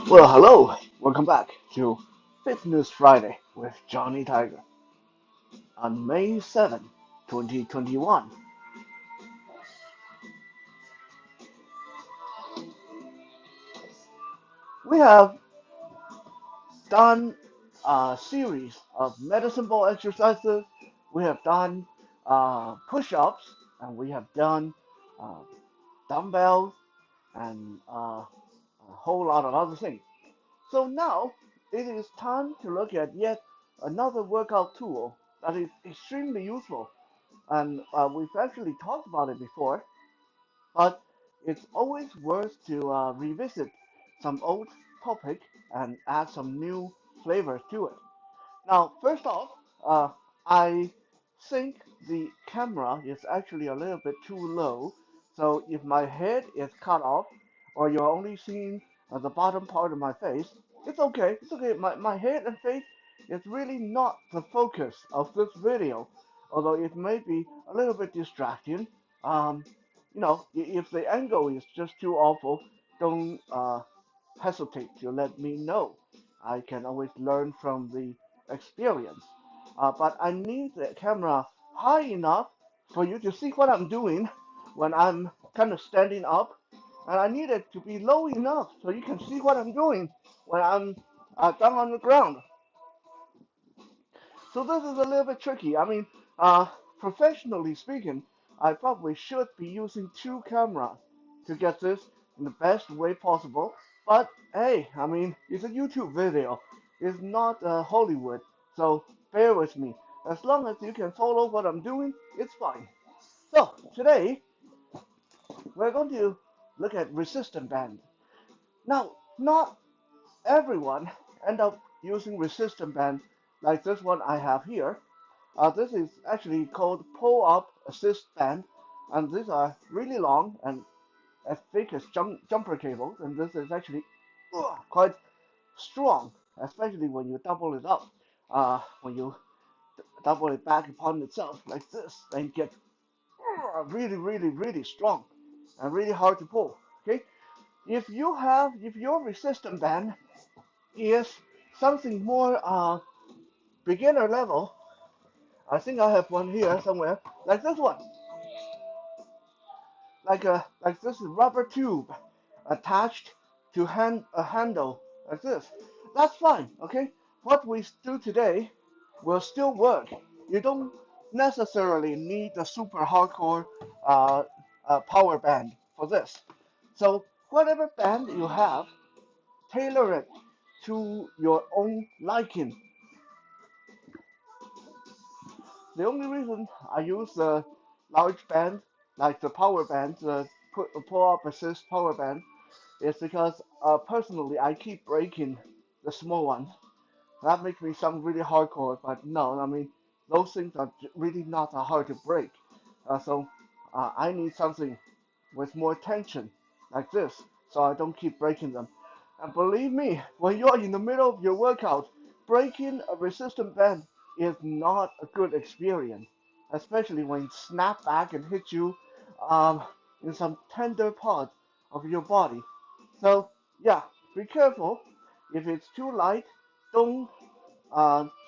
Well, hello. Welcome back to Fitness Friday with Johnny Tiger on May 7th, 2021. We have done a series of medicine ball exercises. We have done push-ups, and we have done uh, dumbbells and a whole lot of other things. So now it is time to look at yet another workout tool that is extremely useful. And we've actually talked about it before, but it's always worth to revisit some old topic and add some new flavors to it. Now, first off, I think the camera is actually a little bit too low. So if my head is cut off, or you're only seeing the bottom part of my face, it's okay. It's okay. My head and face is really not the focus of this video, although it may be a little bit distracting. Um, if the angle is just too awful, don't hesitate to let me know. I can always learn from the experience. But I need the camera high enough for you to see what I'm doing when I'm kind of standing up, and I need it to be low enough so you can see what I'm doing when I'm down on the ground. So this is a little bit tricky. I mean, professionally speaking, I probably should be using two cameras to get this in the best way possible. But hey, I mean, it's a YouTube video. It's not Hollywood, so bear with me. As long as you can follow what I'm doing, it's fine. So today we're going to look at resistance band. Now, not everyone end up using resistance band like this one I have here. This is actually called pull-up assist band, and these are really long and as thick as jumper cables, and this is actually quite strong, especially when you double it up. When you double it back upon itself like this, then it gets really, really, really strong and really hard to pull. Okay, if your resistance band is something more beginner level, I think I have one here somewhere, like this one, like this rubber tube attached to a handle like this. That's fine, okay? What we do today will still work. You don't necessarily need a super hardcore uh, power band for this. So whatever band you have, tailor it to your own liking. The only reason I use the large band, like the power band, the pull-up assist power band, is because personally I keep breaking the small ones. That makes me sound really hardcore, but no, I mean those things are really not that hard to break. So I need something with more tension, like this, so I don't keep breaking them. And believe me, when you're in the middle of your workout, breaking a resistant band is not a good experience, especially when it snap back and hit you um, in some tender part of your body. So yeah, be careful. If it's too light, don't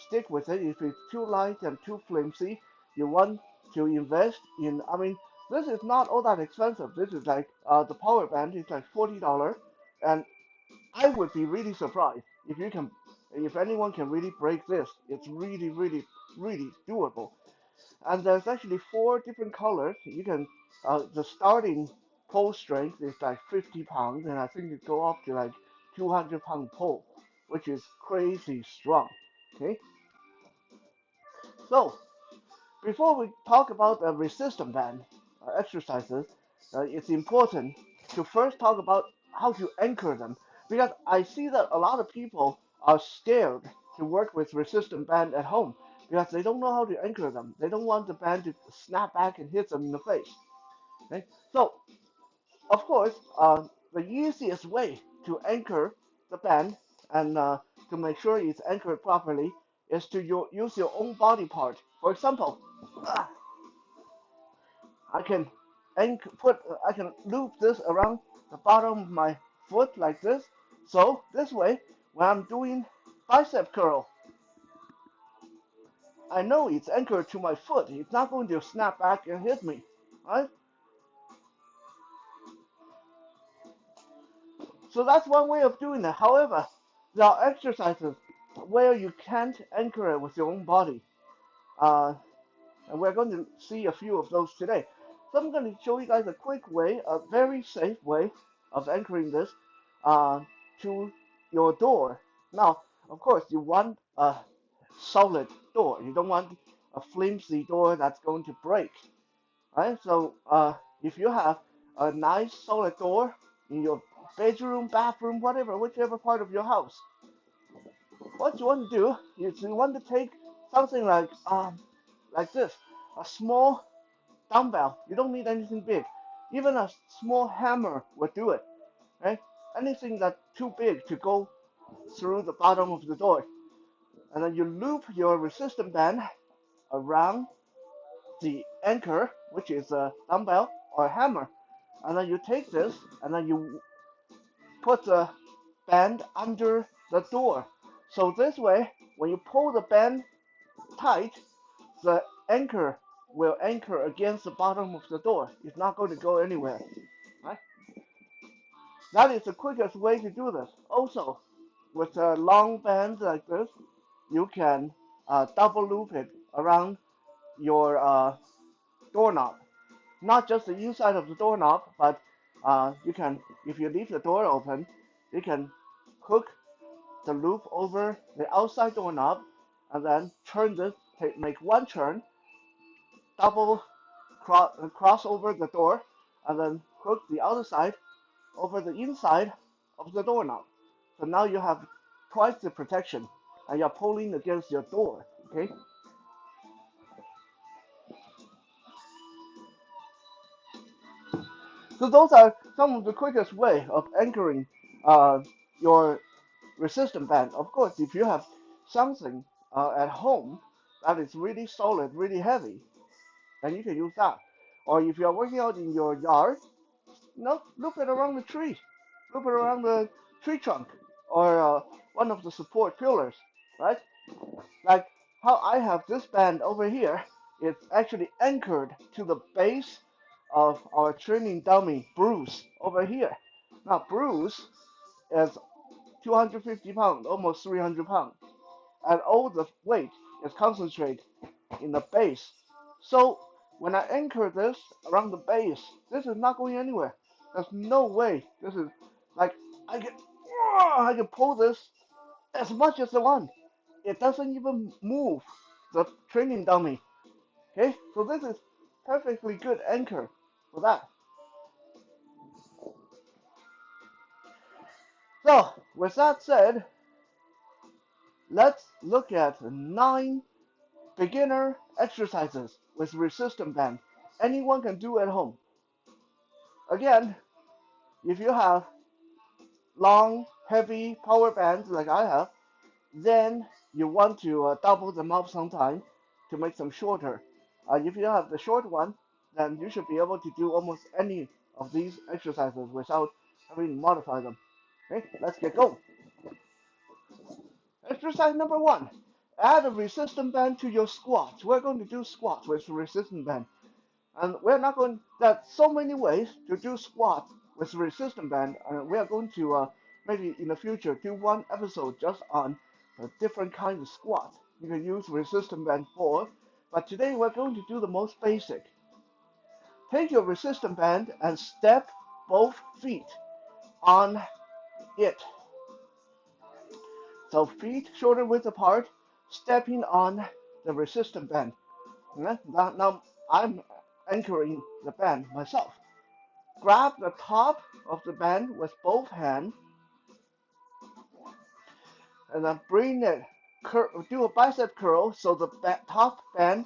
stick with it. If it's too light and too flimsy, you want to invest in. I mean, this is not all that expensive. This is like the power band is like $40, and I would be really surprised if you can, if anyone can really break this. It's really, really, really doable. And there's actually four different colors. You can, the starting pull strength is like 50 pounds, and I think it go up to like 200-pound pull, which is crazy strong. Okay, so before we talk about the resistance band exercises, it's important to first talk about how to anchor them, because I see that a lot of people are scared to work with resistance band at home because they don't know how to anchor them. They don't want the band to snap back and hit them in the face. Okay? So, of course, the easiest way to anchor the band and to make sure it's anchored properly is to use your own body part. For example, I can I can loop this around the bottom of my foot like this. So this way, when I'm doing bicep curl, I know it's anchored to my foot. It's not going to snap back and hit me, right? So that's one way of doing it. However, there are exercises where you can't anchor it with your own body. Uh, and we're going to see a few of those today. So I'm going to show you guys a quick way, a very safe way of anchoring this uh, to your door. Now, of course, you want a solid door. You don't want a flimsy door that's going to break, right? So if you have a nice solid door in your bedroom, bathroom, whatever, whichever part of your house, what you want to do is you want to take something like this, a small dumbbell. You don't need anything big. Even a small hammer will do it, right? Anything that's too big to go through the bottom of the door. And then you loop your resistance band around the anchor, which is a dumbbell or a hammer. And then you take this and then you put the band under the door. So this way, when you pull the band tight, the anchor will anchor against the bottom of the door. It's not going to go anywhere. Right? That is the quickest way to do this. Also, with a long band like this, you can double loop it around your doorknob. Not just the inside of the doorknob, but you can, if you leave the door open, you can hook the loop over the outside doorknob and then turn this, make one turn, double cross over the door, and then hook the other side over the inside of the doorknob. So now you have twice the protection, and you're pulling against your door. Okay. So those are some of the quickest way of anchoring your resistant band. Of course, if you have something at home that is really solid, really heavy, then you can use that. Or if you are working out in your yard, no, loop it around the tree, loop it around the tree trunk, or one of the support pillars, right? Like how I have this band over here, it's actually anchored to the base of our training dummy, Bruce, over here. Now, Bruce is 250 pounds, almost 300 pounds, and all the weight is concentrated in the base. So when I anchor this around the base, this is not going anywhere. There's no way. This is like I can I can pull this as much as I want. It doesn't even move the training dummy. Okay, so this is perfectly good anchor for that. So with that said, let's look at 9 beginner exercises with resistance band. Anyone can do at home. Again, if you have long, heavy power bands like I have, then you want to double them up sometime to make them shorter. If you have the short one, then you should be able to do almost any of these exercises without having to modify them. Okay, let's get going. Exercise number 1. Add a resistance band to your squats. We're going to do squats with resistance band. And we're not going, there's so many ways to do squats with resistance band. And we are going to maybe in the future do one episode just on different kinds of squats you can use resistance band for. But today we're going to do the most basic. Take your resistance band and step both feet on it. So feet shoulder width apart, stepping on the resistance band. Now I'm anchoring the band myself. Grab the top of the band with both hands and then bring it, do a bicep curl so the top band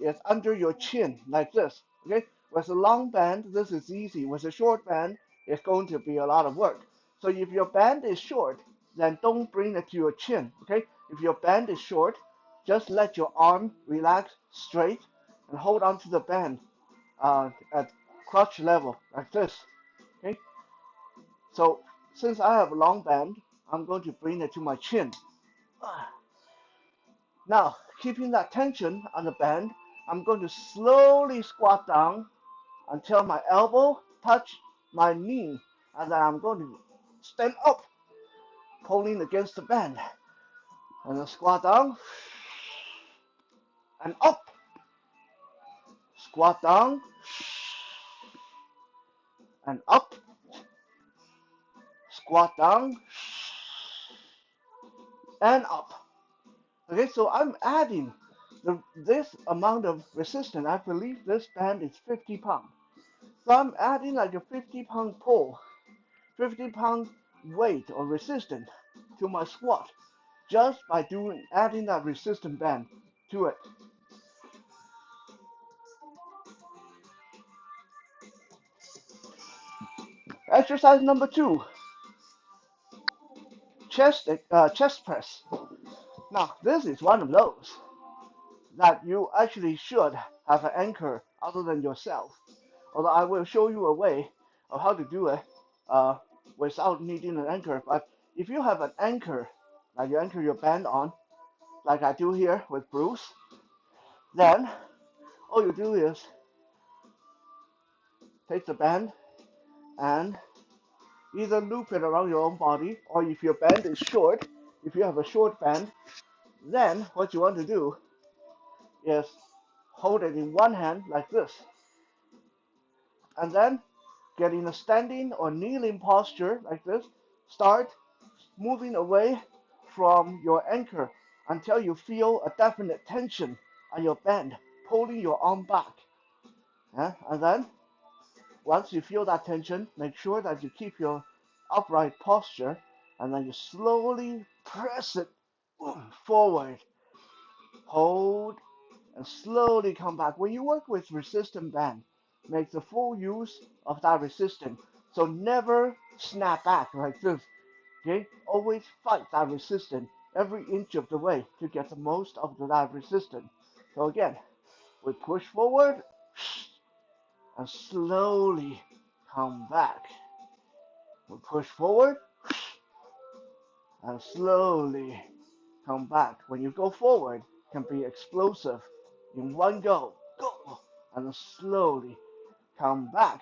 is under your chin like this. Okay, with a long band, this is easy. With a short band, it's going to be a lot of work. So if your band is short, then don't bring it to your chin. Okay, if your band is short, just let your arm relax straight and hold on to the band at crotch level like this. Okay, So since I have a long band, I'm going to bring it to my chin. Now, keeping that tension on the band, I'm going to slowly squat down until my elbow touch my knee, and then I'm going to stand up, pulling against the band, and then squat down and up, squat down and up, squat down and up. Okay, so I'm adding this amount of resistance. I believe this band is 50 pounds. So I'm adding like a 50-pound pull, 50-pound weight or resistance to my squat just by adding that resistance band to it. Exercise number 2, chest press. Now this is one of those that you actually should have an anchor other than yourself. Although I will show you a way of how to do it uh, without needing an anchor. But if you have an anchor, like you anchor your band on, like I do here with Bruce, then all you do is take the band and either loop it around your own body, or if your band is short, if you have a short band, then what you want to do is hold it in one hand like this, and then get in a standing or kneeling posture like this. Start moving away from your anchor until you feel a definite tension on your band, pulling your arm back. Yeah? And then once you feel that tension, make sure that you keep your upright posture, and then you slowly press it forward, hold, and slowly come back. When you work with resistance band, make the full use of that resistance. So never snap back like this. Okay? Always fight that resistance every inch of the way to get the most of that resistance. So again, we push forward and slowly come back. We push forward and slowly come back. When you go forward, it can be explosive in one go. Go! And then slowly come back.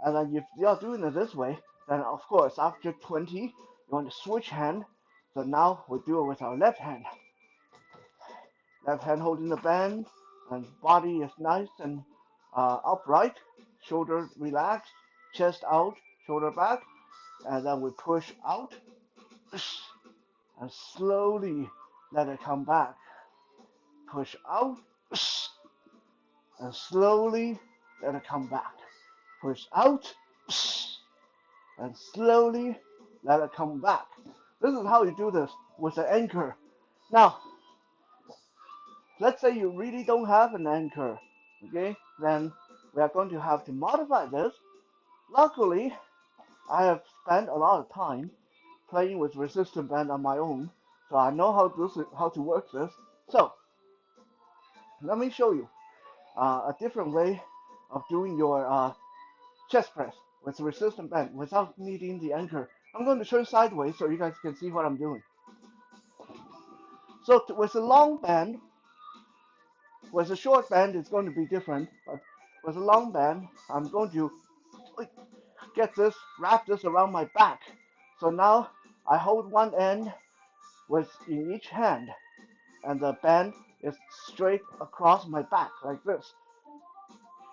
And then if you're doing it this way, then of course after 20, you want to switch hand. So now we do it with our left hand. Left hand holding the band, and body is nice and upright. Shoulder relaxed, chest out, shoulder back, and then we push out and slowly let it come back. Push out and slowly let it come back. Push out and slowly let it come back. This is how you do this with an anchor. Now, let's say you really don't have an anchor, okay? Then we are going to have to modify this. Luckily, I have spent a lot of time playing with resistance band on my own, so I know how to work this. So let me show you a different way of doing your chest press with resistance band without needing the anchor. I'm going to turn sideways so you guys can see what I'm doing. So with a long band, with a short band, it's going to be different. But with a long band, I'm going to wrap this around my back. So now I hold one end in each hand, and the band is straight across my back like this.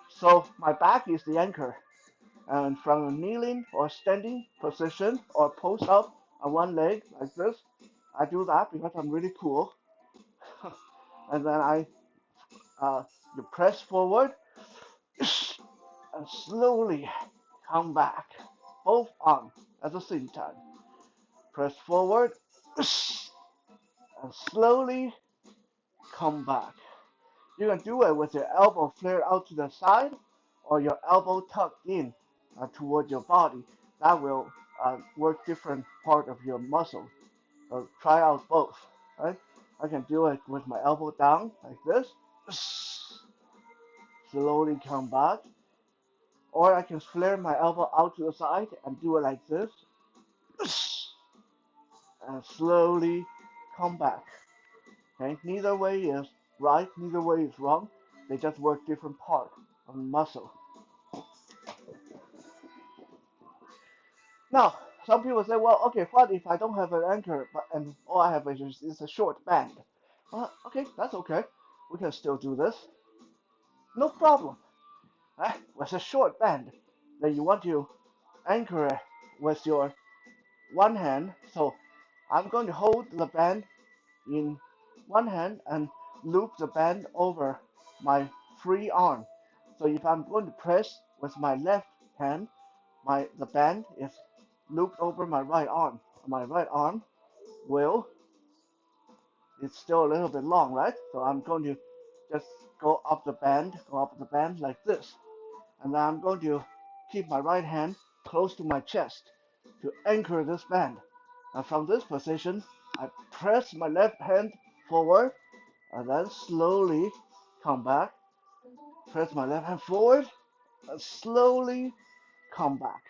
So my back is the anchor. And from a kneeling or standing position or post up on one leg like this, I do that because I'm really cool. And then you press forward and slowly come back, both arms at the same time. Press forward and slowly come back. You can do it with your elbow flared out to the side or your elbow tucked in toward your body. That will work different part of your muscle. So try out both. Right? I can do it with my elbow down like this. Slowly come back Or I can flare my elbow out to the side and do it like this, and slowly come back. Okay, neither way is right, neither way is wrong. They just work different part of the muscle. Now, some people say, well, okay, what if I don't have an anchor, but and all I have is a short band? Well, okay, that's okay. We can still do this. No problem. Right? With a short band, then you want to anchor it with your one hand. So I'm going to hold the band in one hand and loop the band over my free arm. So if I'm going to press with my left hand, the band is looped over my right arm. My right arm will, it's still a little bit long, right? So I'm going to just go up the band like this. And then I'm going to keep my right hand close to my chest to anchor this band. And from this position, I press my left hand forward and then slowly come back. Press my left hand forward and slowly come back.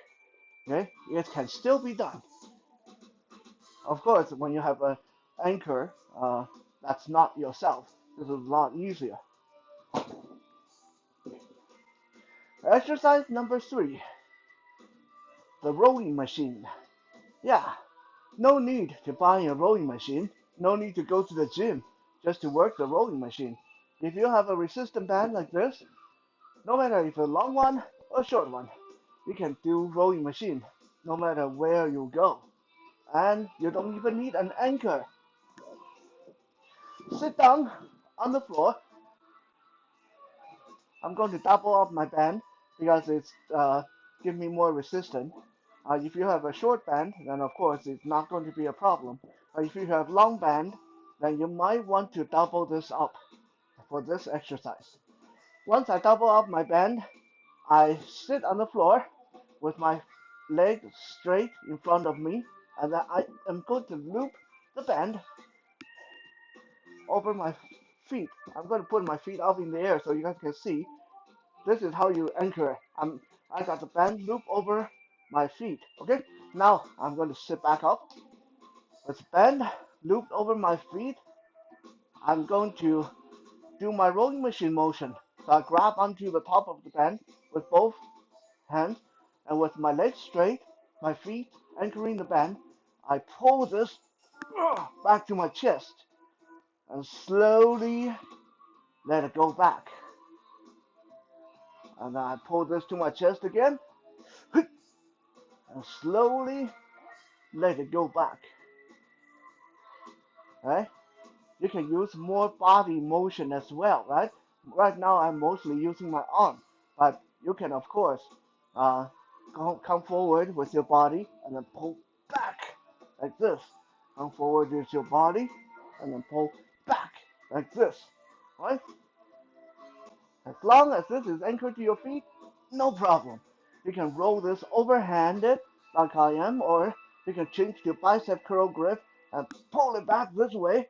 Okay, it can still be done. Of course, when you have an anchor, that's not yourself. This is a lot easier. Exercise number 3, the rowing machine. Yeah, no need to buy a rowing machine. No need to go to the gym just to work the rowing machine. If you have a resistant band like this, no matter if a long one or a short one, you can do rowing machine no matter where you go. And you don't even need an anchor. Sit down on the floor. I'm going to double up my band because it's give me more resistance. If you have a short band, then of course it's not going to be a problem. But if you have long band, then you might want to double this up for this exercise. Once I double up my band, I sit on the floor with my leg straight in front of me, and then I am going to loop the band over my feet. I'm going to put my feet up in the air so you guys can see. This is how you anchor. I got the band loop over my feet. Okay, now I'm going to sit back up with the band looped over my feet. I'm going to do my rowing machine motion. So I grab onto the top of the band with both hands, and with my legs straight, my feet anchoring the band, I pull this back to my chest and slowly let it go back. And then I pull this to my chest again and slowly let it go back. Right? You can use more body motion as well, right? Right now I'm mostly using my arm, but you can of course uh, come forward with your body and then pull back like this. Come forward with your body and then pull back like this, right? As long as this is anchored to your feet, no problem. You can roll this overhanded like I am, or you can change to bicep curl grip and pull it back this way,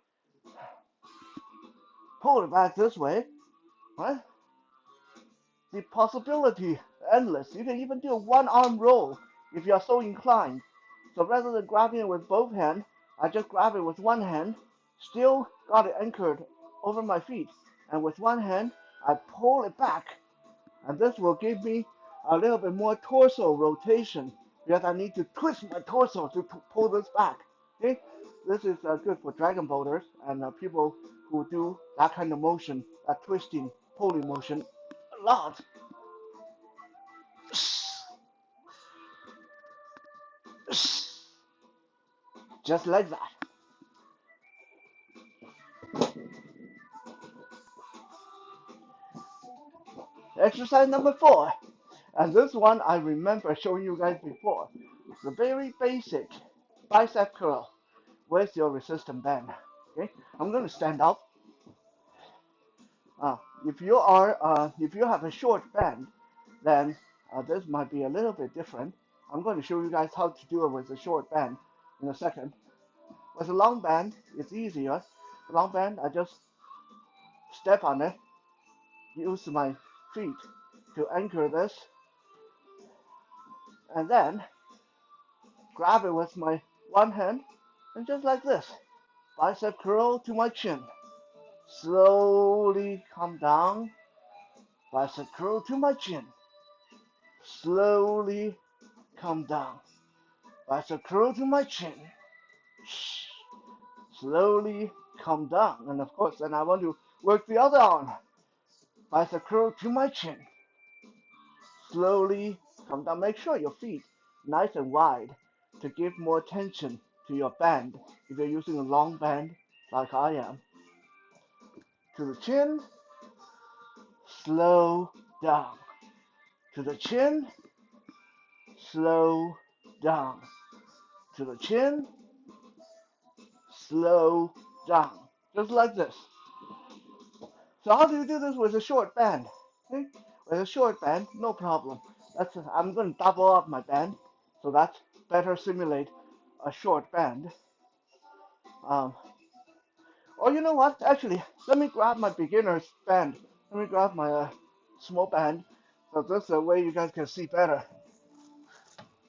right? The possibility endless. You can even do a one arm roll if you are so inclined. So rather than grabbing it with both hands, I just grab it with one hand, still got it anchored over my feet, and with one hand I pull it back, and this will give me a little bit more torso rotation because I need to twist my torso to pull this back. Okay, this is good for dragon boaters and people who do that kind of motion, that twisting, pulling motion a lot. Just like that. Exercise number 4. And this one I remember showing you guys before. It's a very basic bicep curl with your resistance band. Okay, I'm going to stand up. Uh, if you have a short band, then this might be a little bit different. I'm going to show you guys how to do it with a short band in a second. With a long band, it's easier. Long band, I just step on it, use my feet to anchor this, and then grab it with my one hand, and just like this, bicep curl to my chin. Slowly come down, bicep curl to my chin. Slowly come down, bicep curl to my chin. Slowly come down, and of course, then I want to work the other arm. Bicep curl to my chin. Slowly come down. Make sure your feet nice and wide to give more tension to your band. If you're using a long band like I am, to the chin, slow down. To the chin, slow down. To the chin, slow down. Just like this. So how do you do this with a short band? Okay? With a short band, no problem. I'm going to double up my band so that better simulate a short band. Um, or you know what? Actually, let me grab my beginner's band. Let me grab my small band. So this is a way you guys can see better.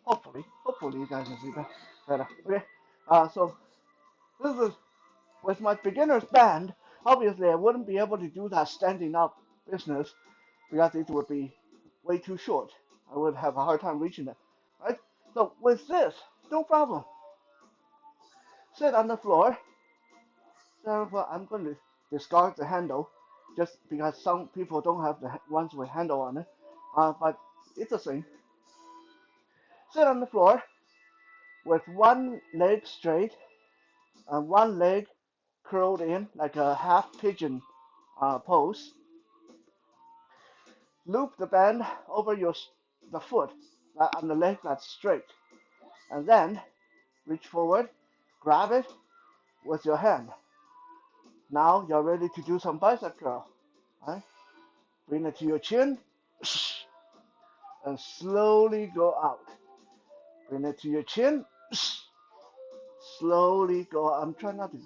Hopefully you guys can see better. Okay. So this is with my beginner's band. Obviously, I wouldn't be able to do that standing up business because it would be way too short. I would have a hard time reaching it. Right? So with this, no problem. Sit on the floor. Therefore, I'm going to discard the handle just because some people don't have the ones with handle on it. But it's the same. Sit on the floor with one leg straight and one leg curled in like a half pigeon pose. Loop the band over the foot on the leg that's straight, and then reach forward, grab it with your hand. Now you're ready to do some bicep curl. Right? Bring it to your chin and slowly go out. Bring it to your chin, slowly go out. I'm trying not to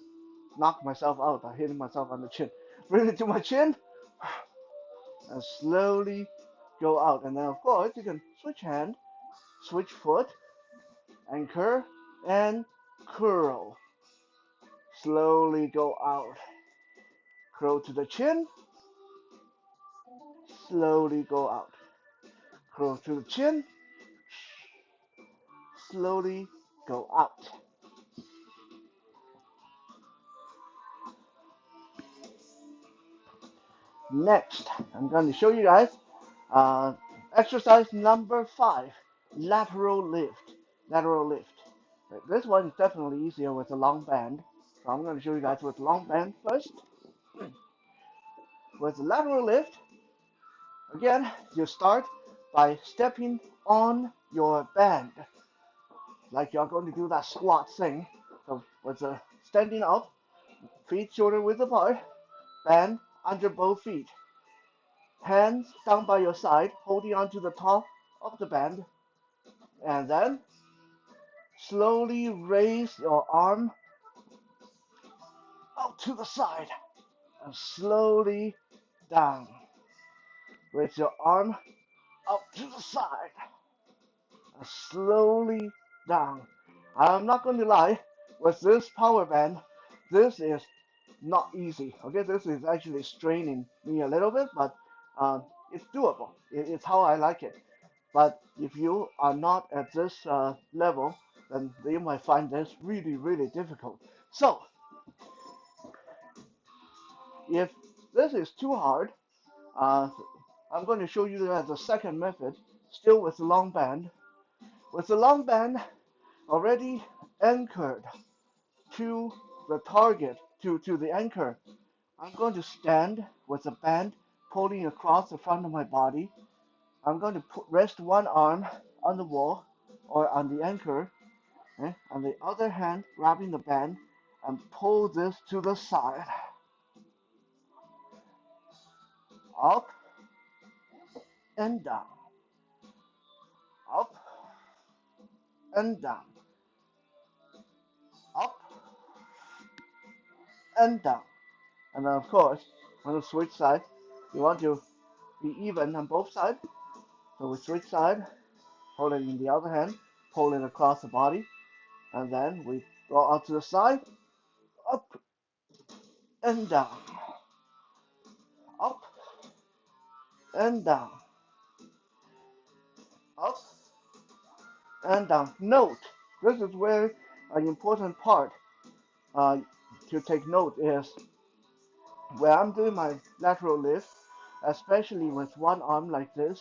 knock myself out by hitting myself on the chin. Bring it to my chin and slowly go out. And then of course you can switch hand, switch foot, anchor, and curl. Slowly go out. Curl to the chin, slowly go out. Curl to the chin, slowly go out. Next, I'm going to show you guys uh, exercise number 5, lateral lift. Lateral lift. This one is definitely easier with a long band. So I'm going to show you guys with long band first. With the lateral lift, again, you start by stepping on your band, like you're going to do that squat thing. So with the standing up, feet shoulder width apart, band under both feet. Hands down by your side, holding onto the top of the band, and then slowly raise your arm out to the side and slowly down. Raise your arm out to the side and slowly down. I'm not going to lie, with this power band, this is not easy. Okay, this is actually straining me a little bit, but it's doable. It's how I like it. But if you are not at this level, then you might find this really, really difficult. So, if this is too hard, uh, I'm going to show you the second method, still with the long band. With the long band already anchored to the target, to the anchor, I'm going to stand with the band pulling across the front of my body. I'm going to rest one arm on the wall or on the anchor, and the other hand grabbing the band and pull this to the side. Up and down. Up and down. Up and down. And then of course, on the switch side, you want to be even on both sides. So we switch side, hold it in the other hand, pull it across the body, and then we go out to the side, up and down, up and down, up and down. Note, this is where an important part uh, to take note is when I'm doing my lateral lift, especially with one arm like this.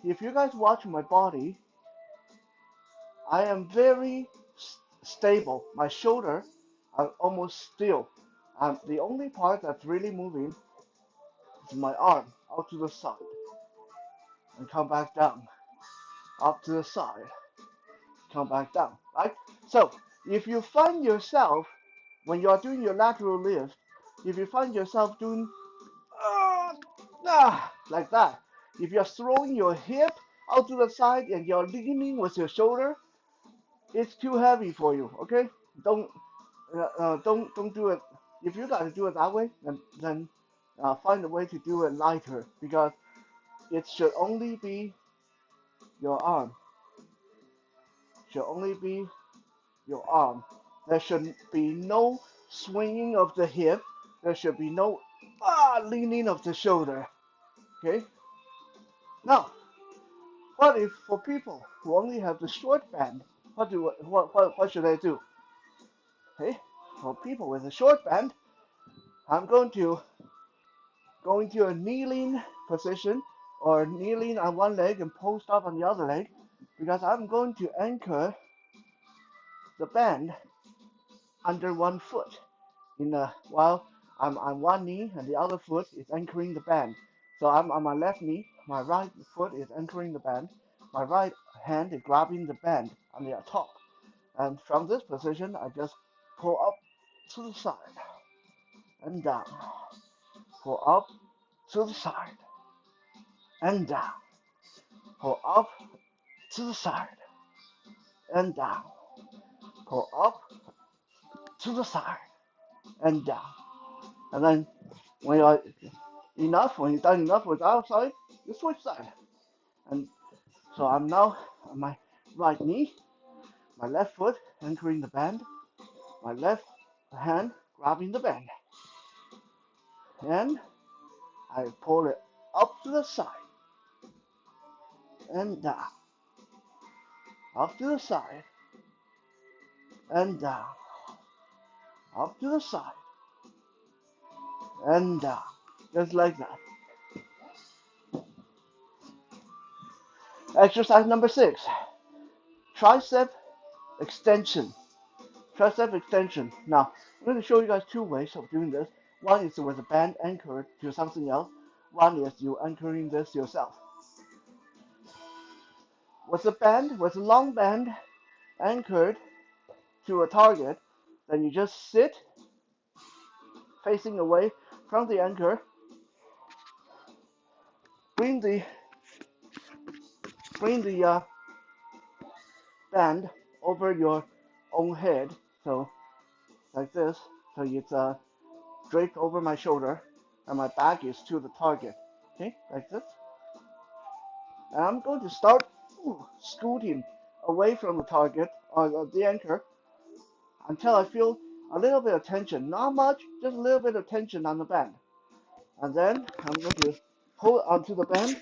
If you guys watch my body, I am very stable. My shoulder are almost still. The only part that's really moving is my arm out to the side and come back down, up to the side, come back down, right? So if you find yourself when you are doing your lateral lift, if you find yourself doing like that, if you're throwing your hip out to the side and you're leaning with your shoulder, it's too heavy for you. Okay, don't don't do it. If you gotta do it that way, then find a way to do it lighter because it should only be your arm. Should only be your arm. There should be no swinging of the hip. There should be no leaning of the shoulder. Okay. Now, what if for people who only have the short band? What should I do? Okay. For people with a short band, I'm going to go into a kneeling position or kneeling on one leg and post up on the other leg because I'm going to anchor the band under one foot while I'm on one knee and the other foot is anchoring the band. So I'm on my left knee, my right foot is anchoring the band, my right hand is grabbing the band on the top. And from this position, I just pull up to the side and down, pull up to the side and down, pull up to the side and down, pull up to the side and down. And then when you're when you're done enough with the outside, you switch side. And so I'm now on my right knee, my left foot anchoring the band, my left hand grabbing the band. And I pull it up to the side and down, up to the side and down, up to the side and down. Just like that. Exercise number 6. Tricep extension. Tricep extension. Now, I'm going to show you guys two ways of doing this. One is with a band anchored to something else. One is you anchoring this yourself. With a long band anchored to a target, then you just sit facing away from the anchor. Bring the band over your own head, so like this. So it's draped over my shoulder, and my back is to the target. Okay, like this. And I'm going to start scooting away from the target or the anchor until I feel a little bit of tension. Not much, just a little bit of tension on the band. And then I'm going to hold onto the band,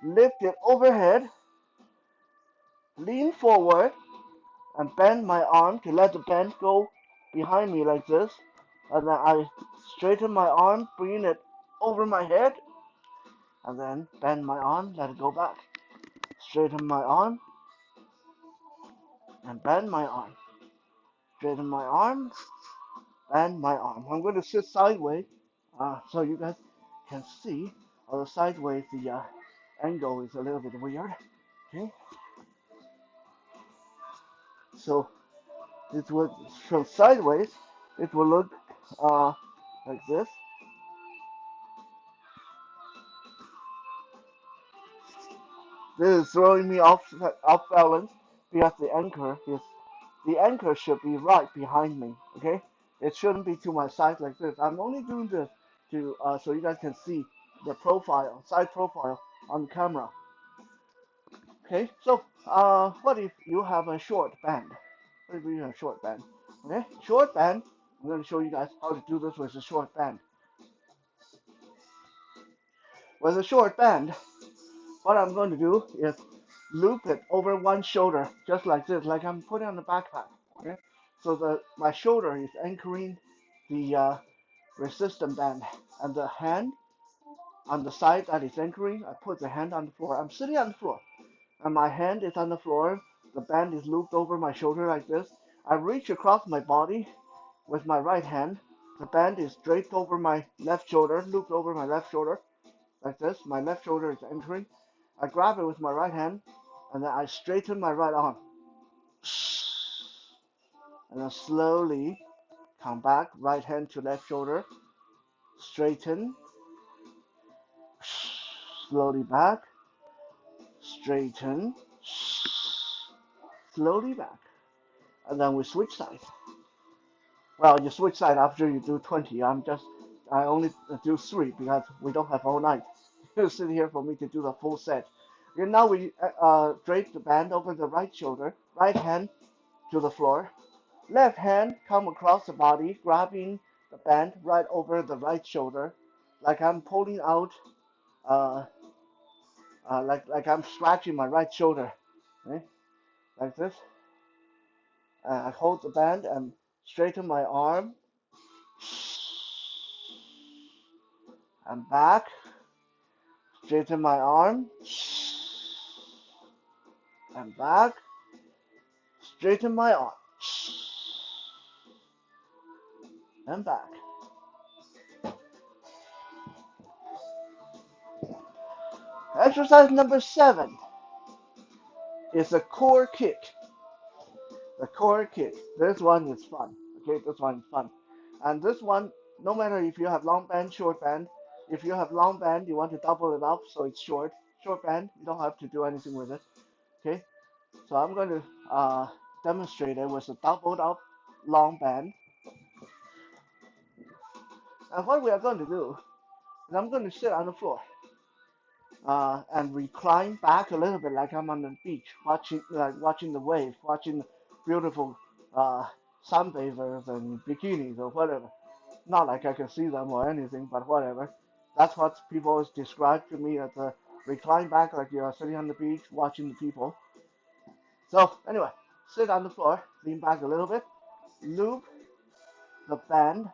lift it overhead, lean forward, and bend my arm to let the band go behind me like this. And then I straighten my arm, bring it over my head, and then bend my arm, let it go back. Straighten my arm, and bend my arm. Straighten my arm, bend my arm. I'm going to sit sideways so you guys can see. Although sideways the angle is a little bit weird. Okay, so it would from sideways. It will look like this. This is throwing me off balance because the anchor should be right behind me. Okay, it shouldn't be to my side like this. I'm only doing this to so you guys can see the profile, side profile on the camera. Okay, so what if you have a short band? What if you have a short band? Okay, short band. I'm going to show you guys how to do this with a short band. With a short band, what I'm going to do is loop it over one shoulder, just like this, like I'm putting on the backpack. Okay, so my shoulder is anchoring the resistance band, and the hand on the side that is anchoring, I put the hand on the floor. I'm sitting on the floor, and my hand is on the floor. The band is looped over my shoulder like this. I reach across my body with my right hand. The band is draped over my left shoulder, looped over my left shoulder like this. My left shoulder is anchoring. I grab it with my right hand, and then I straighten my right arm. And then slowly come back, right hand to left shoulder, straighten, slowly back, straighten, slowly back. And then we switch sides. Well, you switch side after you do 20. I only do 3 because we don't have all night. You sit here for me to do the full set. Okay, now we drape the band over the right shoulder, right hand to the floor, left hand come across the body, grabbing the band right over the right shoulder, like I'm pulling out, uh, like I'm scratching my right shoulder, okay? Like this. I hold the band and straighten my arm and back, straighten my arm and back, straighten my arm and back. Exercise number 7 is a core kick. The core kick. This one is fun. Okay, this one is fun. And this one, no matter if you have long band, short band, if you have long band, you want to double it up so it's short. Short band, you don't have to do anything with it. Okay, so I'm going to demonstrate it with a doubled up long band. And what we are going to do is I'm going to sit on the floor and recline back a little bit like I'm on the beach, watching the wave, watching beautiful uh, sunbathers and bikinis or whatever. Not like I can see them or anything, but whatever. That's what people always describe to me as a recline back like you're sitting on the beach watching the people. So anyway, sit on the floor, lean back a little bit, loop the band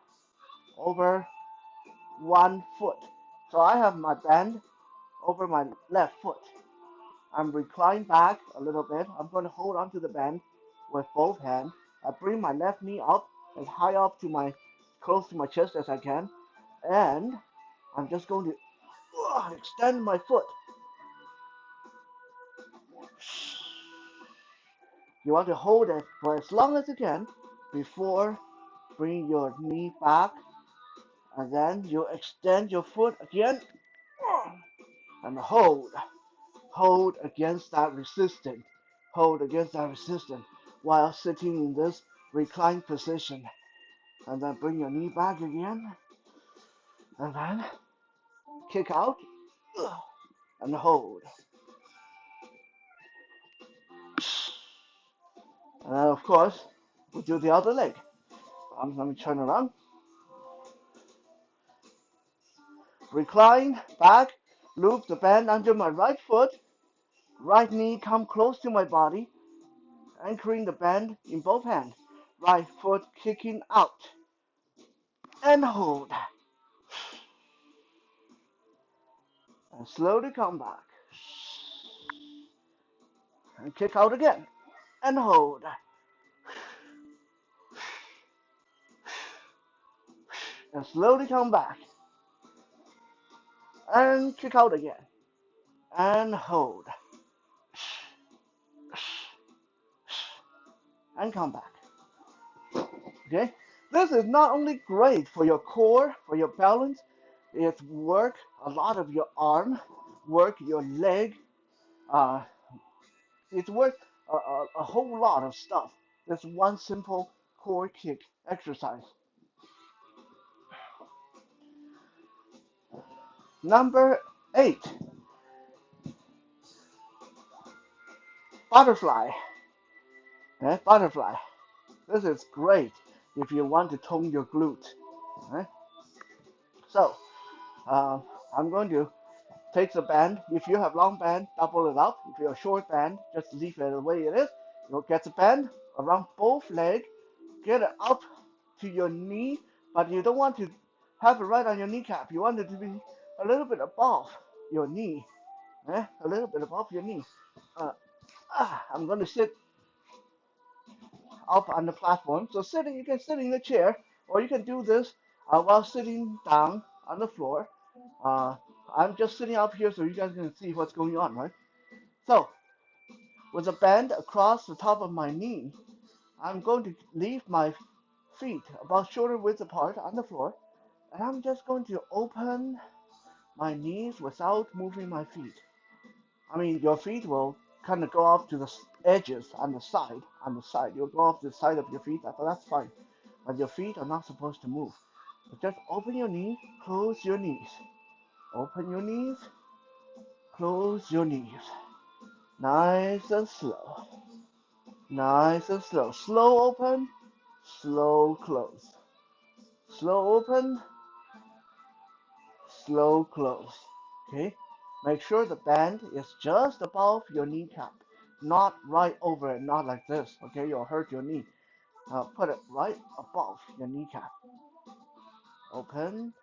over one foot. So I have my band over my left foot. I'm reclined back a little bit. I'm going to hold onto the band with both hands. I bring my left knee up as high up to my close to my chest as I can, and I'm just going to extend my foot. You want to hold it for as long as you can before bring your knee back, and then you extend your foot again and hold against that resistance, hold against that resistance while sitting in this reclined position. And then bring your knee back again, and then kick out and hold. And then, of course, we do the other leg. Let me turn around. Recline back, loop the band under my right foot, right knee come close to my body, anchoring the band in both hands. Right foot kicking out and hold. And slowly come back. And kick out again and hold. And slowly come back and kick out again and hold and come back. Okay? This is not only great for your core, for your balance, it work a lot of your arm, work your leg, uh, it work a whole lot of stuff. This one simple core kick exercise. Number 8 butterfly. Butterfly. This is great if you want to tone your glute. Right? So I'm going to take the band. If you have long band, double it up. If you have short band, just leave it the way it is. You'll get the band around both legs. Get it up to your knee, but you don't want to have it right on your kneecap. You want it to be a little bit above your knee. A little bit above your knee. Uh, I'm going to sit up on the platform. So sitting, you can sit in the chair, or you can do this while sitting down on the floor. Uh, I'm just sitting up here so you guys can see what's going on, right? So with a band across the top of my knee, I'm going to leave my feet about shoulder width apart on the floor, and I'm just going to open my knees without moving my feet. I mean, your feet will kind of go off to the edges on the side. On the side, you'll go off the side of your feet, but that's fine. But your feet are not supposed to move. So just open your knee, close your knees. Open your knees, close your knees. Nice and slow. Nice and slow. Slow open, slow close. Slow open, slow close. Okay? Make sure the band is just above your kneecap, not right over it, not like this. Okay? You'll hurt your knee. Put it right above your kneecap. Open,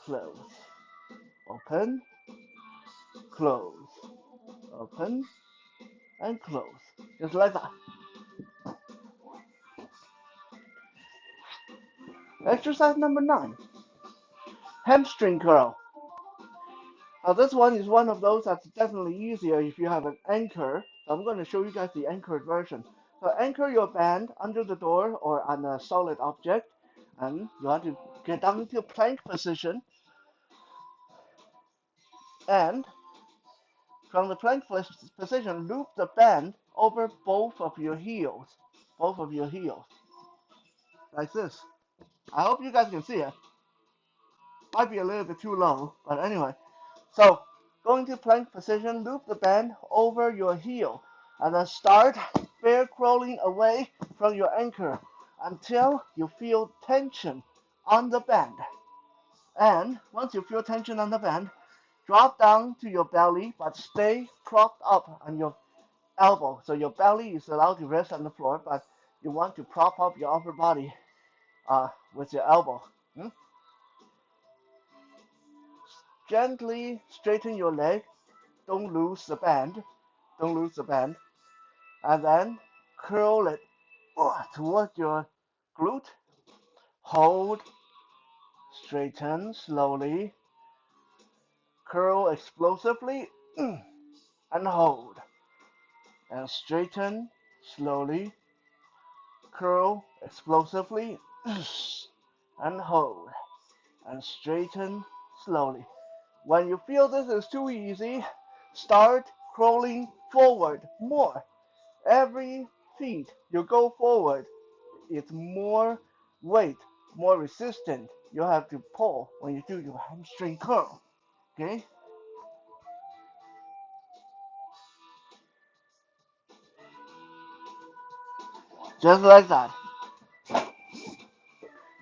close. Open, close. Open, and close. Just like that. Exercise number 9. Hamstring curl. Now this one is one of those that's definitely easier if you have an anchor. So I'm going to show you guys the anchored version. So anchor your band under the door or on a solid object, and you want to get down into plank position, and from the plank position, loop the band over both of your heels, like this. I hope you guys can see it. Might be a little bit too low, but anyway. So, going to plank position, loop the band over your heel, and then start bear crawling away from your anchor until you feel tension on the band. And once you feel tension on the band, drop down to your belly, but stay propped up on your elbow. So your belly is allowed to rest on the floor, but you want to prop up your upper body with your elbow. Gently straighten your leg. Don't lose the band. Don't lose the band. And then curl it toward your glute. Hold. Straighten slowly. Curl explosively. And hold. And straighten slowly. Curl explosively. And hold. And straighten slowly. When you feel this is too easy, start crawling forward more. Every feet you go forward, it's more weight, more resistant you have to pull when you do your hamstring curl. Okay? Just like that.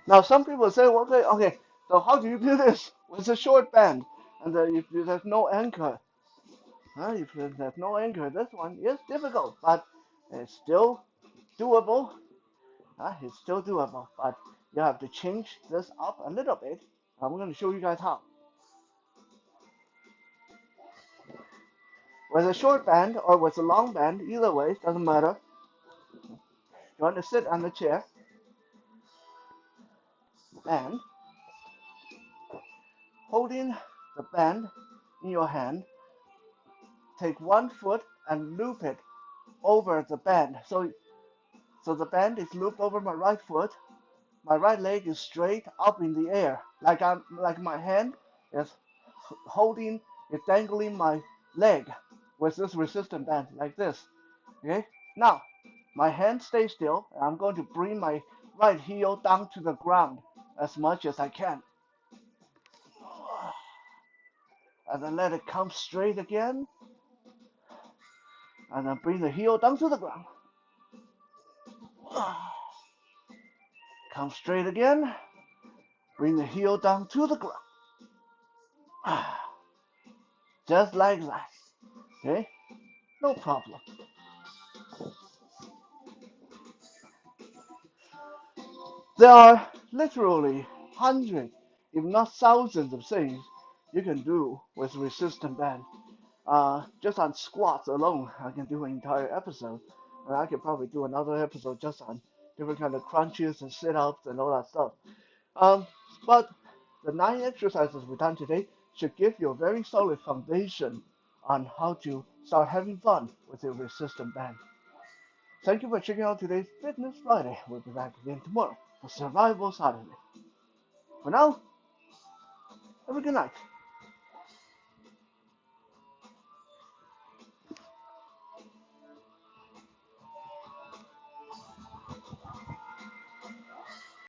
Now some people say, well, okay, so how do you do this with a short band? And if there's no anchor, if there's no anchor, this one is difficult, but it's still doable. It's still doable, but you have to change this up a little bit. I'm going to show you guys how. With a short band or with a long band, either way, doesn't matter. You want to sit on the chair and holding the band in your hand, take one foot and loop it over the band. So the band is looped over my right foot. My right leg is straight up in the air, like my hand is holding, is dangling my leg with this resistant band, like this. Okay. Now, my hand stays still, and I'm going to bring my right heel down to the ground as much as I can, and then let it come straight again, And then bring the heel down to the ground. Come straight again. Bring the heel down to the ground. Just like that. Okay? No problem. There are literally hundreds, if not thousands, of things you can do with resistant band. Just on squats alone, I can do an entire episode. And I could probably do another episode just on different kind of crunches and sit-ups and all that stuff. Um, but the 9 exercises we've done today should give you a very solid foundation on how to start having fun with your resistant band. Thank you for checking out today's Fitness Friday. We'll be back again tomorrow for Survival Saturday. For now, have a good night.